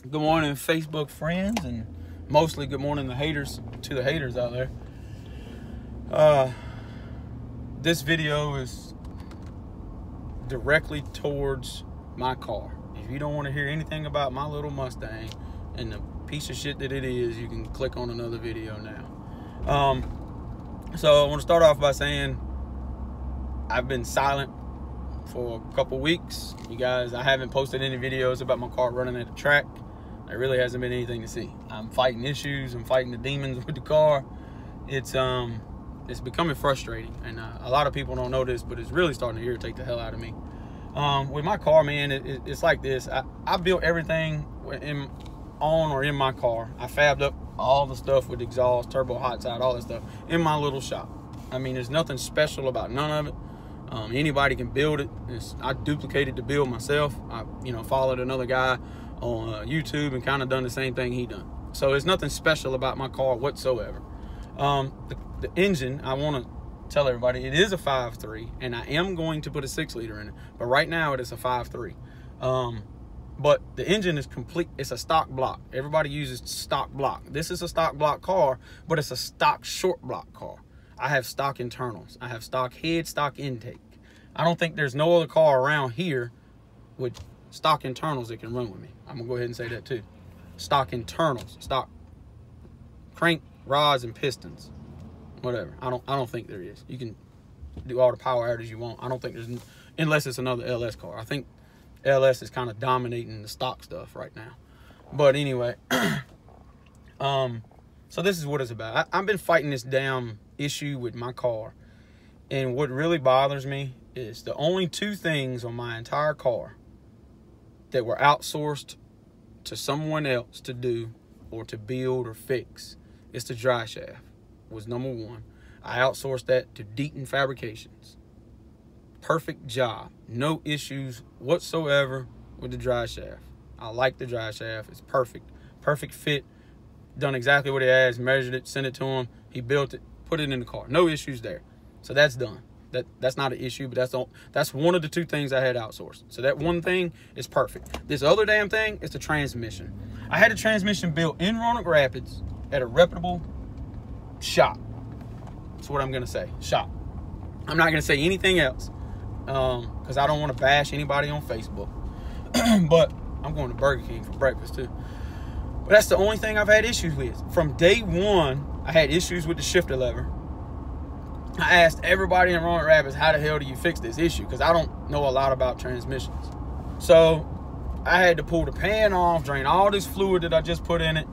Good morning, Facebook friends, and mostly good morning to the haters out there. This video is directly towards my car. If you don't want to hear anything about my little Mustang and the piece of shit that it is, you can click on another video now. So I want to start off by saying I've been silent for a couple weeks. You guys, I haven't posted any videos about my car running at the track. There really hasn't been anything to see. I'm fighting issues. I'm fighting the demons with the car. It's becoming frustrating, and a lot of people don't know this, but it's really starting to irritate the hell out of me. With my car, man, it's like this. I built everything on or in my car. I fabbed up all the stuff with exhaust, turbo, hot side, all that stuff in my little shop. I mean, there's nothing special about none of it. Anybody can build it. I duplicated the build myself. I followed another guy on YouTube and kind of done the same thing he done. So it's nothing special about my car whatsoever. The engine, I want to tell everybody, it is a 5.3, and I am going to put a 6-liter in it, but right now it is a 5.3. But the engine is complete. It's a stock block. Everybody uses stock block. This is a stock block car, but it's a stock short block car. I have stock internals. I have stock head, stock intake. I don't think there's no other car around here with stock internals that can run with me. I'm gonna go ahead and say that too. Stock internals, stock crank rods and pistons, whatever. I don't think there is. You can do all the power adders you want. I don't think there's, unless it's another LS car. I think LS is kind of dominating the stock stuff right now. But anyway, so this is what it's about. I've been fighting this damn issue with my car, and what really bothers me is the only two things on my entire car that were outsourced to someone else to do or to build or fix is the dry shaft. Was number one. I outsourced that to Deaton Fabrications. Perfect job. No issues whatsoever with the dry shaft. I like the dry shaft. It's perfect. Perfect fit. Done exactly what he asked. Measured it. Sent it to him. He built it. Put it in the car. No issues there. So that's done. That's not an issue, but that's one of the two things I had outsourced. So that one thing is perfect. This other damn thing is the transmission. I had a transmission built in Roanoke Rapids at a reputable shop. That's what I'm gonna say. Shop. I'm not gonna say anything else because I don't want to bash anybody on Facebook. But I'm going to Burger King for breakfast too. But that's the only thing I've had issues with. From day one, I had issues with the shifter lever. I asked everybody in Roanoke Rapids, how the hell do you fix this issue? Because I don't know a lot about transmissions. So I had to pull the pan off, drain all this fluid that I just put in it.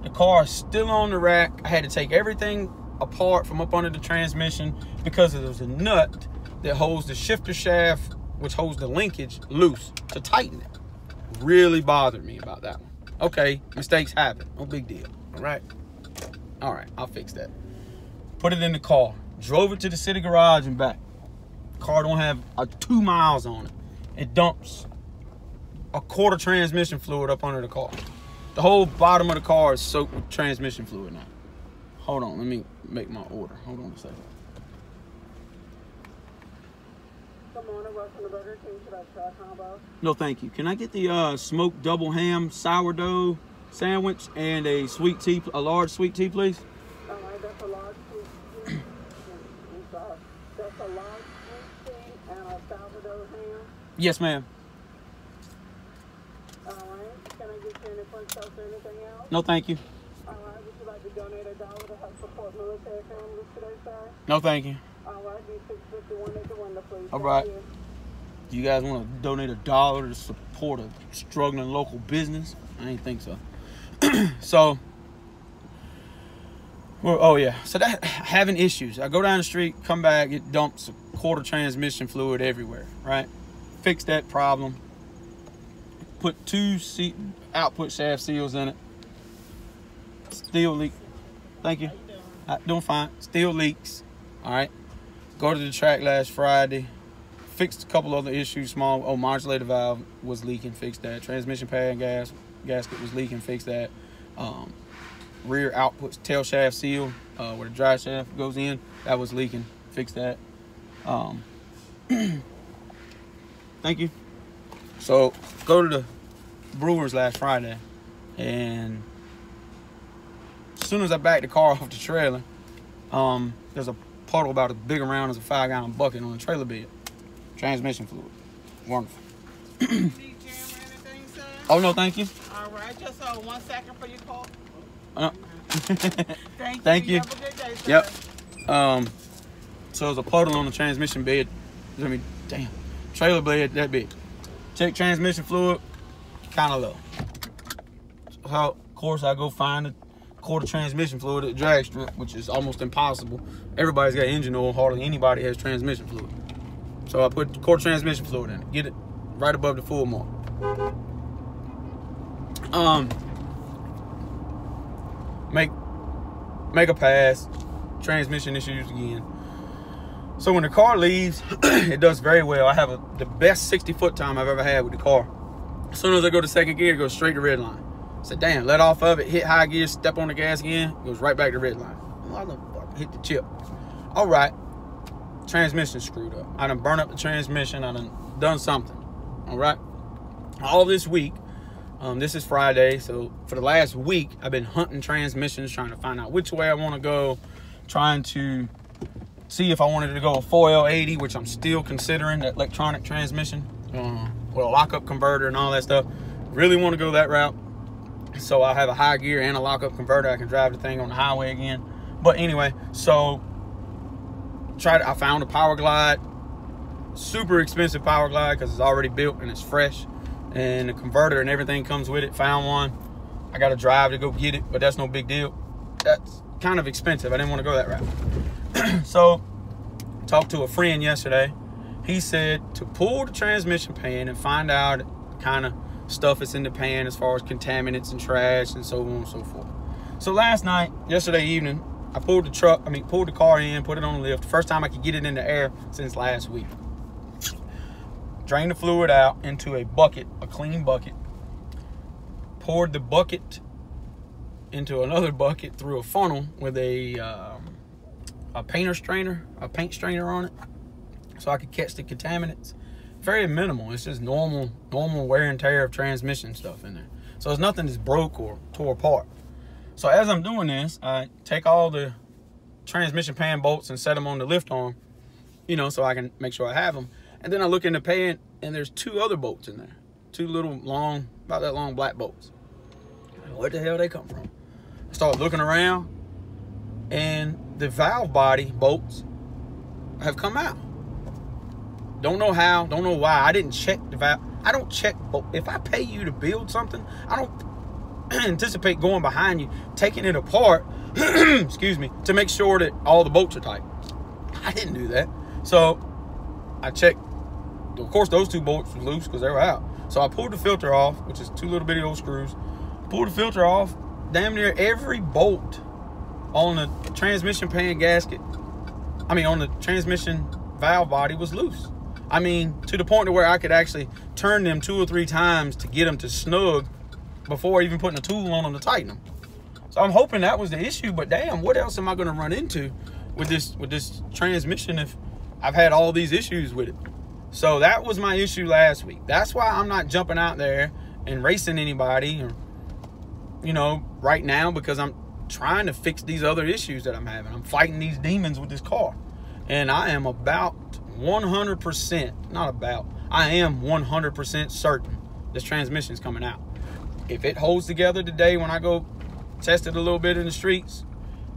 The car is still on the rack. I had to take everything apart from up under the transmission because there was a nut that holds the shifter shaft, which holds the linkage, loose to tighten it. Really bothered me about that one. Okay, mistakes happen. No big deal. All right, I'll fix that. Put it in the car. Drove it to the city garage and back. Car don't have 2 miles on it. It dumps a quart of transmission fluid up under the car. The whole bottom of the car is soaked with transmission fluid now. Hold on, let me make my order. Hold on a second. Good morning, welcome to Burger King. Should I try combo? No, thank you. Can I get the smoked double ham sourdough sandwich and a large sweet tea, please? All right, that's a large sweet tea. That's a large sweet tea and a sourdough ham. Yes, ma'am. All right, can I get you any French toast or anything else? No, thank you. All right, would you like to donate $1 to help support military families today, sir? No, thank you. All right, B651 at the window, please. All right. Do you guys want to donate $1 to support a struggling local business? I didn't think so. So, well, oh yeah. So that having issues. I go down the street, come back, it dumps a quart of transmission fluid everywhere. Right. Fix that problem. Put 2 output shaft seals in it. Still leak. Thank you. Doing fine. Still leaks. All right. Go to the track last Friday. Fixed a couple other issues. Small. Oh, modulator valve was leaking. Fixed that. Transmission pad gasket was leaking. Fixed that. Rear output tail shaft seal where the dry shaft goes in, that was leaking. Fixed that. Thank you. So go to the Brewers last Friday. And as soon as I backed the car off the trailer, there's a puddle about as big around as a 5-gallon bucket on the trailer bed. Transmission fluid. Wonderful. Oh, no, thank you. All right, just 1 second for your call. Thank you. Have a good day, sir. Yep. So there's a puddle on the transmission bed. I mean, damn. Trailer bed that big. Check transmission fluid, kind of low. So, of course, I go find a quart of transmission fluid at the drag strip, which is almost impossible. Everybody's got engine oil. Hardly anybody has transmission fluid. So I put a quart of transmission fluid in it. Get it right above the full mark. Make a pass. Transmission issues again. So when the car leaves, it does very well. I have the best 60-foot time I've ever had with the car. As soon as I go to second gear, it goes straight to red line. I said, damn, let off of it, hit high gear, step on the gas again, goes right back to red line. Motherfucker, hit the chip. All right, transmission screwed up. I done burned up the transmission. I done something. All right, all this week, this is Friday, so for the last week, I've been hunting transmissions, trying to find out which way I want to go, trying to see if I wanted to go a 4L80, which I'm still considering, that electronic transmission with a lockup converter and all that stuff. Really want to go that route. So I have a high gear and a lockup converter. I can drive the thing on the highway again. But anyway, so I found a Power Glide. Super expensive Power Glide because it's already built and it's fresh. And the converter and everything comes with it. Found one. I got to drive to go get it, but that's no big deal. That's kind of expensive. I didn't want to go that route. So talked to a friend yesterday. He said to pull the transmission pan and find out kind of stuff that's in the pan as far as contaminants and trash and so on and so forth. So yesterday evening, I pulled the car in, put it on the lift. First time I could get it in the air since last week. Drained the fluid out into a bucket, a clean bucket. Poured the bucket into another bucket through a funnel with a paint strainer on it, so I could catch the contaminants. Very minimal. It's just normal wear and tear of transmission stuff in there. So it's nothing that's broke or tore apart. So as I'm doing this, I take all the transmission pan bolts and set them on the lift arm, so I can make sure I have them. And then I look in the pan, and there's 2 other bolts in there. 2 little long, about that long black bolts. Where the hell they come from? I start looking around, and the valve body bolts have come out. Don't know how, don't know why. I didn't check the valve. I don't check. If I pay you to build something, I don't anticipate going behind you, taking it apart, excuse me, to make sure that all the bolts are tight. I didn't do that. So I checked. Of course, those 2 bolts were loose because they were out. So I pulled the filter off, which is 2 little bitty old screws. Pulled the filter off. Damn near every bolt on the transmission pan gasket, on the transmission valve body was loose. To the point to where I could actually turn them 2 or 3 times to get them to snug before even putting a tool on them to tighten them. So I'm hoping that was the issue, but damn, what else am I going to run into with this transmission if I've had all these issues with it? So that was my issue last week. That's why I'm not jumping out there and racing anybody, or, right now, because I'm trying to fix these other issues that I'm having. I'm fighting these demons with this car. And I am about 100%, not about, I am 100% certain this transmission is coming out. If it holds together today when I go test it a little bit in the streets,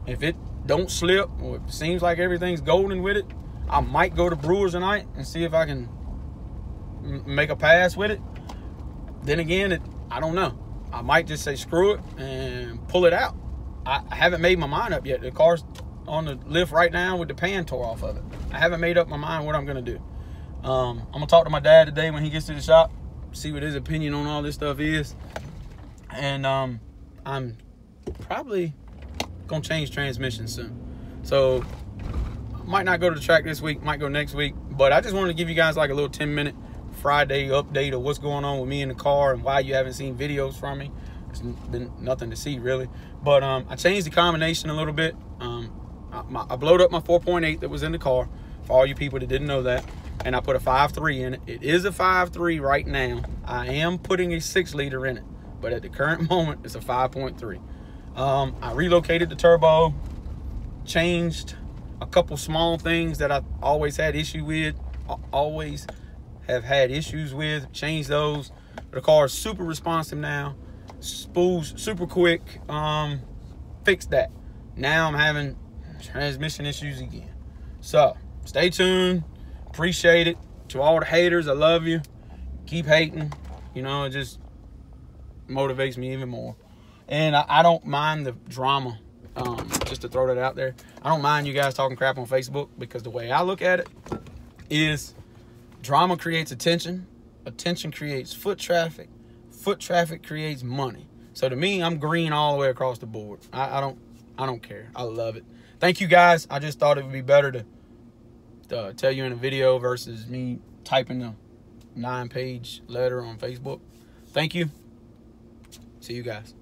if it don't slip, or it seems like everything's golden with it, I might go to Brewers tonight and see if I can make a pass with it. Then again, I don't know. I might just say screw it and pull it out. I haven't made my mind up yet. The car's on the lift right now with the pan tore off of it. I haven't made up my mind what I'm going to do. I'm going to talk to my dad today when he gets to the shop, see what his opinion on all this stuff is. And I'm probably going to change transmissions soon. So I might not go to the track this week, might go next week. But I just wanted to give you guys like a little 10-minute Friday update of what's going on with me in the car and why you haven't seen videos from me. There's been nothing to see really. But I changed the combination a little bit. I blowed up my 4.8 that was in the car, for all you people that didn't know that, and I put a 5.3 in it. It is a 5.3 right now. I am putting a 6-liter in it. but at the current moment, it's a 5.3. I relocated the turbo, changed a couple small things that I always had issue with, always have had issues with, changed those. But the car is super responsive now, spools super quick, fixed that. Now I'm having transmission issues again. So stay tuned, appreciate it. To all the haters, I love you. Keep hating, you know, it just motivates me even more. And I don't mind the drama, just to throw that out there. I don't mind you guys talking crap on Facebook, because the way I look at it is drama creates attention. Attention creates foot traffic. Foot traffic creates money. So to me, I'm green all the way across the board. I don't care. I love it. Thank you guys. I just thought it would be better to tell you in a video versus me typing a 9-page letter on Facebook. Thank you. See you guys.